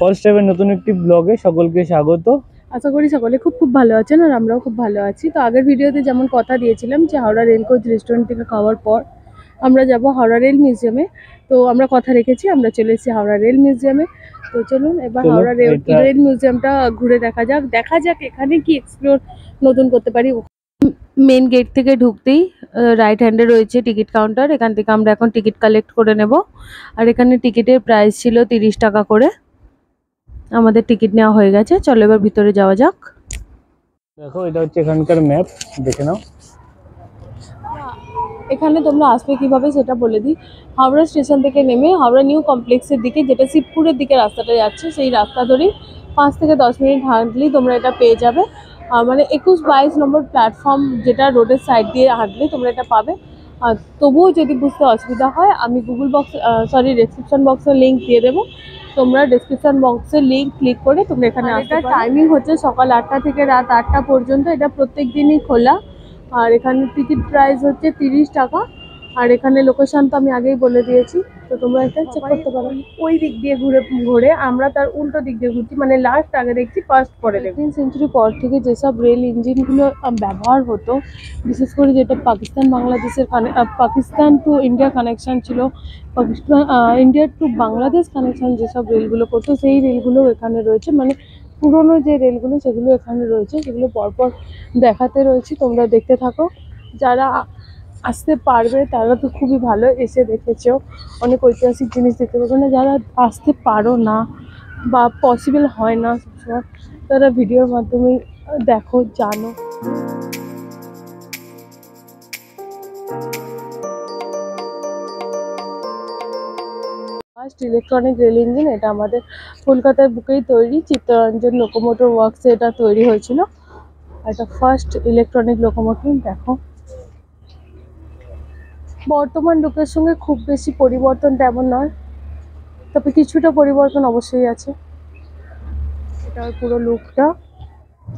First টাইমের নতুন একটি ব্লগে সকলকে স্বাগত। আশা করি সকলে খুব ভালো আছেন আর আমরাও খুব ভালো আছি। তো আগের ভিডিওতে যেমন কথা দিয়েছিলাম যে হাওড়া রেল কোচ রেস্টুরেন্ট থেকে খাওয়ার পর আমরা যাব হাওড়া রেল মিউজিয়ামে। তো আমরা কথা রেখেছি, আমরা চলে এসেছি হাওড়া রেল মিউজিয়ামে। তো চলুন এবার হাওড়া রেল মিউজিয়ামটা ঘুরে দেখা যাক এখানে কি এক্সপ্লোর নতুন করতে পারি। মেন গেট থেকে ঢুকতেই রাইট হ্যান্ডে রয়েছে টিকিট কাউন্টার। এখান থেকে আমরা এখন টিকিট কালেক্ট করে নেব। আর এখানে টিকিটের প্রাইস ছিল 30 টাকা করে। আমাদের টিকিট নেওয়া হয়ে গেছে, চলো এবার ভিতরে যাওয়া যাক। দেখো এটা হচ্ছে এখানকার ম্যাপ, দেখে নাও। এখানে তোমরা আসবে কিভাবে সেটা বলে দিই। হাওড়া স্টেশন থেকে নেমে হাওড়া নিউ কমপ্লেক্সের দিকে, যেটা শিবপুরের দিকে রাস্তাটা যাচ্ছে, সেই রাস্তা ধরেই 5 থেকে 10 মিনিট হাঁটলেই তোমরা এটা পেয়ে যাবে। মানে 21-22 নম্বর প্ল্যাটফর্ম, যেটা রোডের সাইড দিয়ে হাঁটলে তোমরা এটা পাবে। আর তবুও যদি বুঝতে অসুবিধা হয়, আমি ডেসক্রিপশন বক্সের লিঙ্ক দিয়ে দেবো। তোমরা ডেসক্রিপশন বক্সের লিঙ্ক ক্লিক করে তোমরা এখানে আসতে পারো। টাইমিং হচ্ছে সকাল 8টা থেকে রাত 8টা পর্যন্ত। এটা প্রত্যেক দিনই খোলা। আর এখানে টিকিট প্রাইস হচ্ছে 30 টাকা। আর এখানে লোকেশন তো আমি আগেই বলে দিয়েছি, তো তোমরা এটা চেক করতে পারো। ওই দিক দিয়ে ঘুরে আমরা তার উল্টো দিক দিয়ে ঘুরছি, মানে লাস্ট আগে দেখছি, ফার্স্ট পরে দেখি। 18 সেঞ্চুরি পর থেকে যেসব রেল ইঞ্জিনগুলো ব্যবহার হতো, বিশেষ করে যেটা পাকিস্তান টু ইন্ডিয়া কানেকশন ছিল, ইন্ডিয়া টু বাংলাদেশ কানেকশন যেসব রেলগুলো করতো, সেই রেলগুলো এখানে রয়েছে। মানে পুরোনো যে রেলগুলো সেগুলো এখানে রয়েছে, সেগুলো পরপর দেখাতে রয়েছে, তোমরা দেখতে থাকো। যারা আসতে পারবে তারা তো খুবই ভালো, এসে দেখেছো, অনেক ঐতিহাসিক জিনিস দেখতে পাবে। না যারা আসতে পারো না বা পসিবল হয় না সবসময়, তারা ভিডিওর মাধ্যমে দেখো, জানো। ফার্স্ট ইলেকট্রনিক রেল ইঞ্জিন, এটা আমাদের কলকাতার বুকেই তৈরি, চিত্তরঞ্জন লোকোমোটর ওয়ার্কসে এটা তৈরি হয়েছিল। এটা ফার্স্ট ইলেকট্রনিক লোকোমোটিভ। দেখো, বর্তমান যুগের সঙ্গে খুব বেশি পরিবর্তন তেমন নয়, তবে কিছুটা পরিবর্তন অবশ্যই আছে। এটা পুরো লুকটা।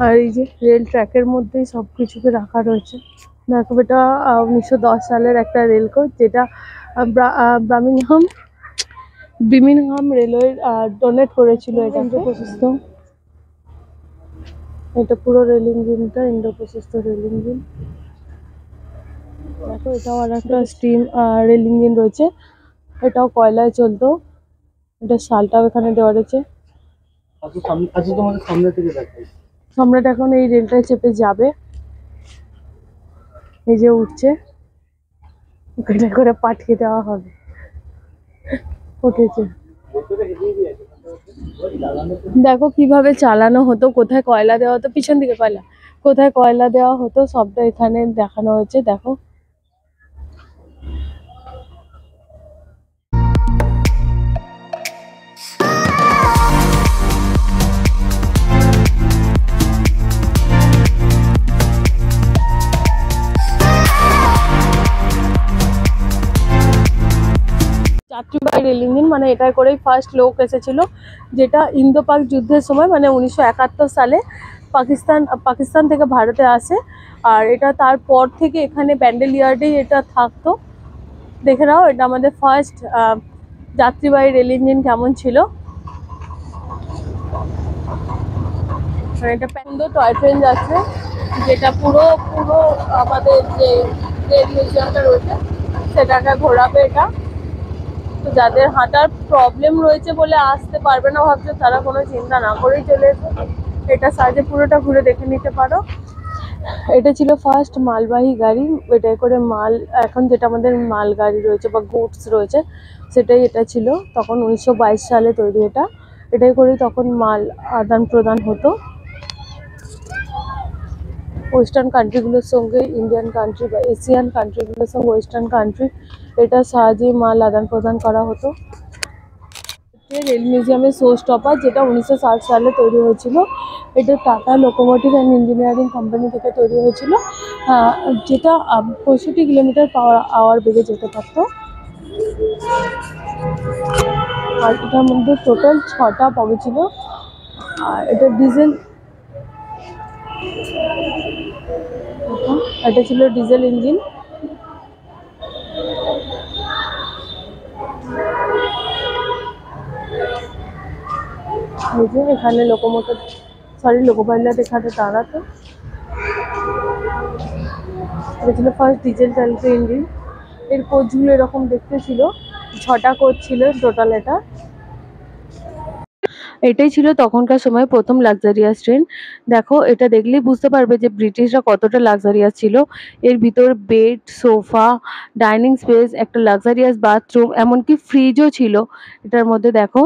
আর এই যে রেল ট্র্যাকের মধ্যেই সব কিছুকে রাখা রয়েছে। দেখো, এটা 1910 সালের একটা রেল কোচ, যেটা ব্রামিংহাম রেলওয়ে ডোনেট করেছিল এটা প্রশস্ত। এটা পুরো রেল ইঞ্জিনটা ইন্ডো প্রশস্ত রেল ইঞ্জিন। দেখো, এটাও আর একটা স্টিম রেল ইঞ্জিন রয়েছে, এটাও কয়লায় চলতো। এটা সালটাও এখানে দেওয়া রয়েছে। সম্রাট এখন এই রেলটায় চেপে যাবে, এই যে উঠছে, ওখানে করে পাঠিয়ে দেওয়া হবে। উঠেছে, দেখো কিভাবে চালানো হতো, কোথায় কয়লা দেওয়া হতো, পিছন দিকে কয়লা, কোথায় কয়লা দেওয়া হতো সবটা এখানে দেখানো হয়েছে। দেখো, যাত্রীবাহী রেল ইঞ্জিন, মানে এটা করেই ফার্স্ট লোক এসেছিল, যেটা ইন্দো পাক যুদ্ধের সময়, মানে 1971 সালে পাকিস্তান থেকে ভারতে আসে। আর এটা তারপর থেকে এখানে ব্যান্ডেল ইয়ার্ডেই এটা থাকতো। দেখে নাও, এটা আমাদের ফার্স্ট যাত্রীবাহী রেল ইঞ্জিন কেমন ছিল। এটা সুন্দর টয় ট্রেন যাচ্ছে, যেটা পুরো আমাদের যে রেল মিউজিয়ামটা রয়েছে সেটাকে ঘোরাবে এটা। তো যাদের হাঁটার প্রবলেম রয়েছে বলে আসতে পারবে না ভাবছো, তারা কোনো চিন্তা না করেই চলে এসো, এটা সাইডে পুরোটা ঘুরে দেখে নিতে পারো। এটা ছিল ফার্স্ট মালবাহী গাড়ি, এটাই করে মাল, এখন যেটা আমাদের মাল গাড়ি রয়েছে বা গুডস রয়েছে সেটাই এটা ছিল। তখন 1922 সালে তৈরি এটা, এটাই করে তখন মাল আদান প্রদান হতো ওয়েস্টার্ন কান্ট্রিগুলোর সঙ্গে, ইন্ডিয়ান কান্ট্রি বা এশিয়ান কান্ট্রিগুলোর সঙ্গে ওয়েস্টার্ন কান্ট্রি, এটা সাহায্যে মাল আদান প্রদান করা হতো। রেল মিউজিয়ামের শো স্টপার, যেটা 1960 সালে তৈরি হয়েছিল। এটা tata locomotive and engineering company থেকে তৈরি হয়েছিল, যেটা 65 কিলোমিটার পার আওয়ার বেগে যেতে পারতো। আর এটার মধ্যে টোটাল 6টা বগি ছিল। আর এটা ডিজেল, এটা ছিল ডিজেল ইঞ্জিন। এই যে এখানে লোকোমোটিভ লোকো পাইলট এখানে দাঁড়াতো। এটা ছিল ফার্স্ট ডিজেল চালিত ইঞ্জিন। এর কোচগুলো এরকম দেখতে ছিল, 6টা কোচ ছিল টোটাল। এটাই ছিল তখনকার সময় প্রথম লাক্সারিয়াস ট্রেন। দেখো, এটা দেখলেই বুঝতে পারবে যে ব্রিটিশরা কতটা লাক্সারিয়াস ছিল। এর ভিতর বেড, সোফা, ডাইনিং স্পেস, একটা লাক্সারিয়াস বাথরুম, এমনকি ফ্রিজও ছিল এটার মধ্যে। দেখো,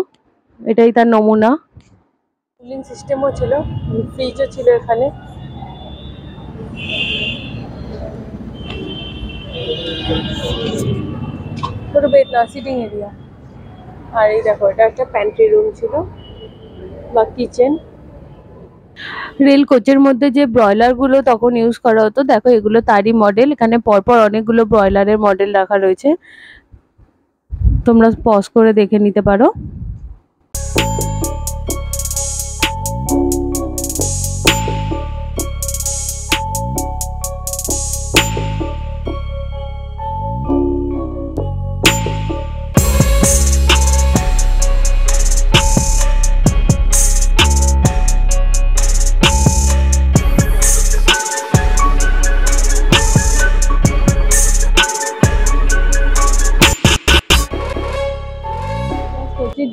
এটাই তার নমুনা। কুলিং সিস্টেমও ছিল, ফ্রিজও ছিল এখানে। ছোট বেড না, সিটিং এরিয়া। আর এই দেখো, এটা একটা প্যান্ট্রি রুম ছিল বা কিচেন। রেল কোচের মধ্যে যে ব্রয়লার গুলো তখন ইউজ করা হতো, দেখো এগুলো তারই মডেল। এখানে পরপর অনেকগুলো ব্রয়লারের মডেল রাখা রয়েছে, তোমরা পজ করে দেখে নিতে পারো।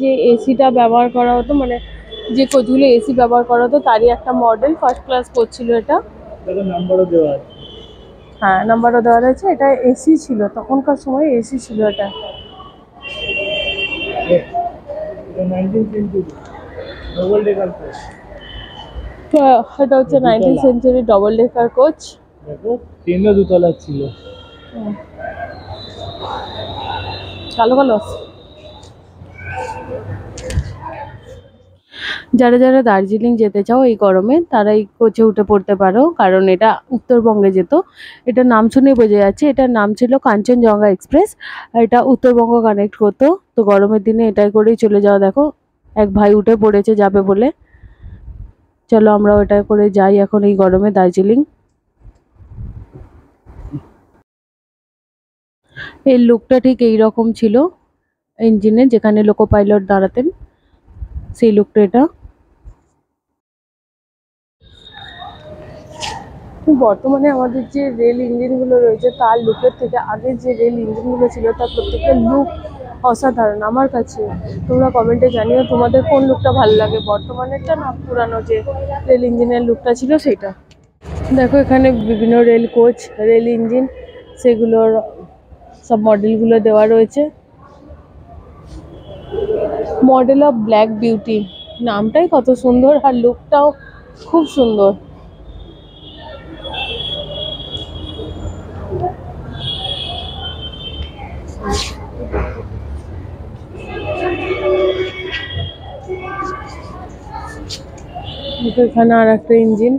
যে এসিটা ব্যবহার করা হতো, মানে যে কোচগুলো এসি ব্যবহার করা হতো তারই একটা মডেল, ফার্স্ট ক্লাস কোচ ছিল এটা। নাম্বারও দেওয়া আছে। হ্যাঁ, নাম্বারও দেওয়া রয়েছে। এটা এসি ছিল, তখনকার সময় এসি ছিল এটা। এটা হচ্ছে 19th century double decker coach. দেখো, ট্রেনও দুতলা ছিল। কালো কালো। যারা যারা দার্জিলিং যেতে চাও এই গরমে, তারা এই কোচে উঠে পড়তে পারো, কারণ এটা উত্তরবঙ্গে যেত। এটার নাম শুনে বোঝা যাচ্ছে, এটার নাম ছিল কাঞ্চনজঙ্ঘা এক্সপ্রেস। এটা উত্তরবঙ্গ কানেক্ট করতো। তো গরমের দিনে এটাই করেই চলে যাওয়া। দেখো, এক ভাই উঠে পড়েছে যাবে বলে। চলো আমরা ওটা করে যাই এখন এই গরমে দার্জিলিং। এই লুকটা ঠিক এইরকম ছিল ইঞ্জিনে, যেখানে লোকো পাইলট দাঁড়াতেন, সেই লুকটা এটা। বর্তমানে আমাদের যে রেল ইঞ্জিনগুলো রয়েছে তার লুকের থেকে আগের যে রেল ইঞ্জিনগুলো ছিল তার প্রত্যেকের লুক অসাধারণ আমার কাছে। তোমরা কমেন্টে জানিও তোমাদের কোন লুকটা ভালো লাগে, বর্তমানেরটা না পুরানো যে রেল ইঞ্জিনের লুকটা ছিল সেটা। দেখো, এখানে বিভিন্ন রেল কোচ, রেল ইঞ্জিন, সেগুলোর সব মডেলগুলো দেওয়া রয়েছে। মডেল অফ ব্ল্যাক বিউটি, নামটাই কত সুন্দর আর লুকটাও খুব সুন্দর। এখানে আর একটা ইঞ্জিন।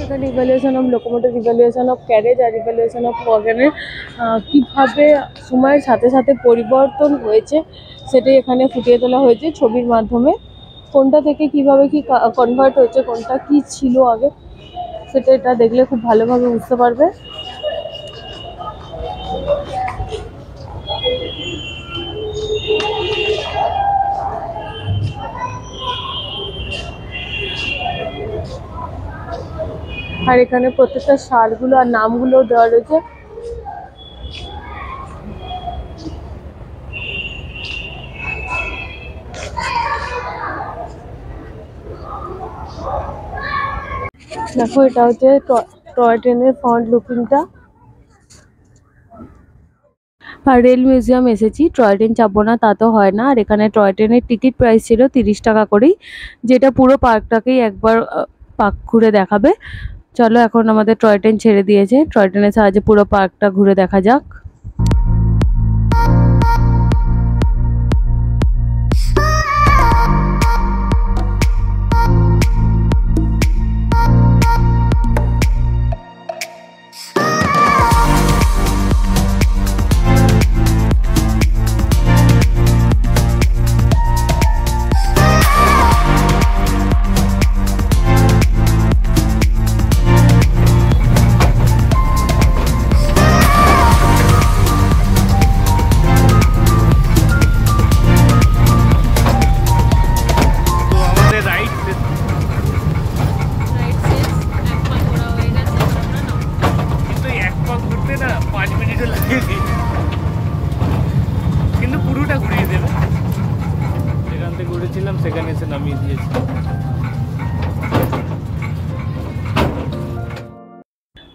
এখানে evaluation of locomotive, evaluation of carriage আর ইভ্যালুয়েশন অফ ওয়াগনের কীভাবে সময়ের সাথে সাথে পরিবর্তন হয়েছে সেটাই এখানে ফুটিয়ে তোলা হয়েছে ছবির মাধ্যমে। কোনটা থেকে কিভাবে কি কনভার্ট হয়েছে, কোনটা কি ছিল আগে, সেটা এটা দেখলে খুব ভালোভাবে বুঝতে পারবে। আর এখানে প্রত্যেকটা সালগুলো আর নামগুলো দেওয়া রয়েছে। দেখো, এটা হচ্ছে টয় ট্রেনের ফ্রন্ট লুকিংটা। আর রেল মিউজিয়াম এসেছি, টয় ট্রেন চাপবো না তা তো হয় না। আর এখানে টয় ট্রেনের টিকিট প্রাইস ছিল 30 টাকা করেই, যেটা পুরো পার্কটাকেই একবার পার্ক ঘুরে দেখাবে। চলো, এখন আমাদের টয় ট্রেন ছেড়ে দিয়েছে, টয় ট্রেনের সাহায্যে পুরো পার্কটা ঘুরে দেখা যাক।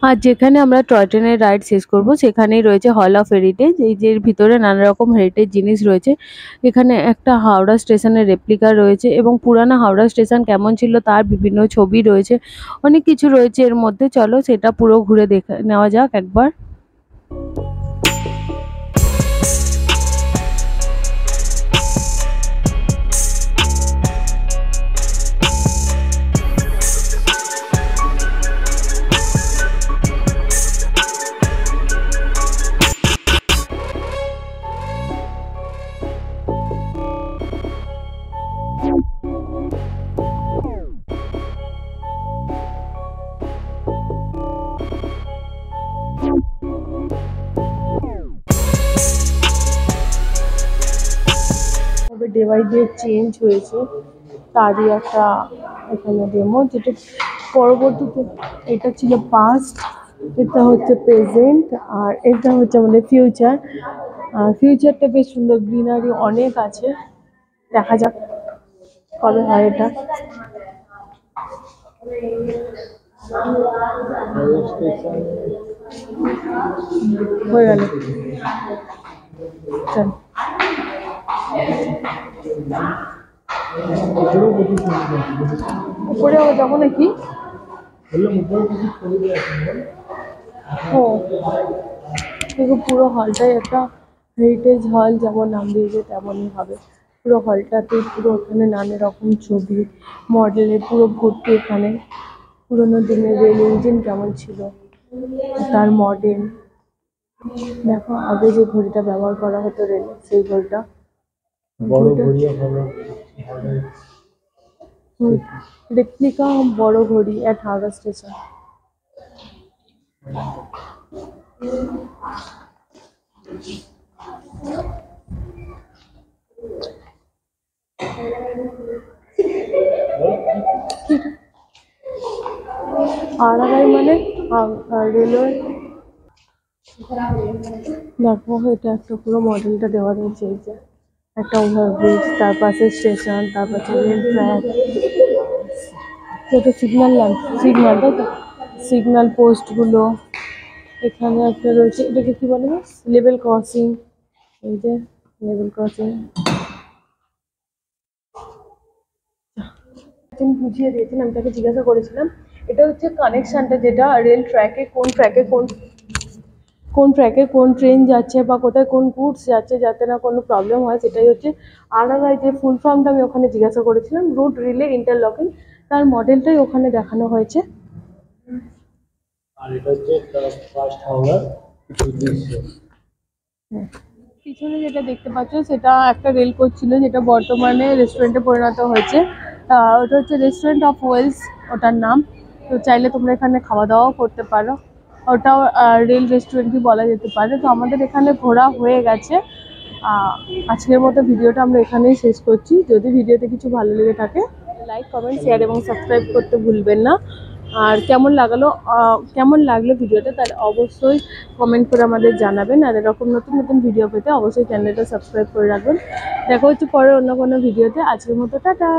আর যেখানে আমরা টয় ট্রেনের রাইড শেষ করব সেখানেই রয়েছে হল অফ হেরিটেজ, এই যে এর ভিতরে নানা রকম হেরিটেজ জিনিস রয়েছে। এখানে একটা হাওড়া স্টেশনের রেপ্লিকা রয়েছে এবং পুরানো হাওড়া স্টেশন কেমন ছিল তার বিভিন্ন ছবি রয়েছে, অনেক কিছু রয়েছে এর মধ্যে। চলো সেটা পুরো ঘুরে দেখে নেওয়া যাক একবার। তবে ডে বাই ডে চেঞ্জ হয়েছে, তারই একটা এখানে ডেমো, যেটা পরবর্তীতে এটা ছিল পাস্ট, এটা হচ্ছে প্রেজেন্ট, আর এটা হচ্ছে আমাদের ফিউচার। ফিউচারটা বেশ সুন্দর, গ্রিনারি অনেক আছে, দেখা যাক কবে হয় এটা। হয়ে গেল, চল। উপরে যাবো নাকি? ও দেখো, পুরো হলটাই একটা হেরিটেজ হল, যেমন নাম দিয়েছে তেমনই হবে। পুরো হলটাতে পুরো ওখানে নানা রকম ছবি মডেলের পুরো ভর্তি। এখানে পুরোনো দিনের রেল ইঞ্জিন কেমন ছিল তার মডেল দেখো, আগে যে ঘড়িটা ব্যবহার করা হতো রেলে সেই ঘড়িটা, রেপ্লিকা বড় ঘড়ি এট হাওড়া স্টেশন। আড়াই মানে রেলওয়ে। দেখো এটা একটা পুরো মডেলটা দেওয়া রয়েছে, এই যে একটা ওভারব্রিজ, তার পাশে স্টেশন, তার পাশে রেল ট্র্যাক, এটা সিগন্যাল ল্যাম্প, সিগন্যাল, তাই তো সিগন্যাল পোস্টগুলো এখানে একটা রয়েছে। এটাকে কি বলে? লেভেল ক্রসিং, এই যে লেভেল ক্রসিং তিনি বুঝিয়ে দিয়েছেন। আমি তাকে জিজ্ঞাসা করেছিলাম এটা হচ্ছে কানেকশনটা, যেটা রেল ট্র্যাকে কোন ট্র্যাকে কোন ট্রেন যাচ্ছে বা কোথায় কোন গুডস যাচ্ছে, যাতে না কোনো প্রবলেম হয়, সেটাই হচ্ছে আরআরআই। যে ফুল ফর্মটা আমি ওখানে জিজ্ঞাসা করেছিলাম, রুট রিলে ইন্টারলকিং, তার মডেলটাই ওখানে দেখানো হয়েছে। আর এটা হচ্ছে ফার্স্ট হাওড়া উদ্দেশ্য। পিছনে যেটা দেখতে পাচ্ছ সেটা একটা রেল কোচ ছিল, যেটা বর্তমানে রেস্টুরেন্টে পরিণত হয়েছে। ওটা হচ্ছে রেস্টুরেন্ট অফ ওয়েলস ওটার নাম। তো চাইলে তোমরা এখানে খাওয়া দাওয়াও করতে পারো, ওটাও রেল রেস্টুরেন্টই বলা যেতে পারে। তো আমাদের এখানে ঘোরা হয়ে গেছে। আজকের মতো ভিডিওটা আমরা এখানেই শেষ করছি। যদি ভিডিওতে কিছু ভালো লেগে থাকে লাইক, কমেন্ট, শেয়ার এবং সাবস্ক্রাইব করতে ভুলবেন না। আর কেমন লাগলো ভিডিওটা তাহলে অবশ্যই কমেন্ট করে আমাদের জানাবেন। আর এরকম নতুন নতুন ভিডিও পেতে অবশ্যই চ্যানেলটা সাবস্ক্রাইব করে রাখবেন। দেখা হচ্ছে পরে অন্য কোনো ভিডিওতে। আজকের মতো টাটা।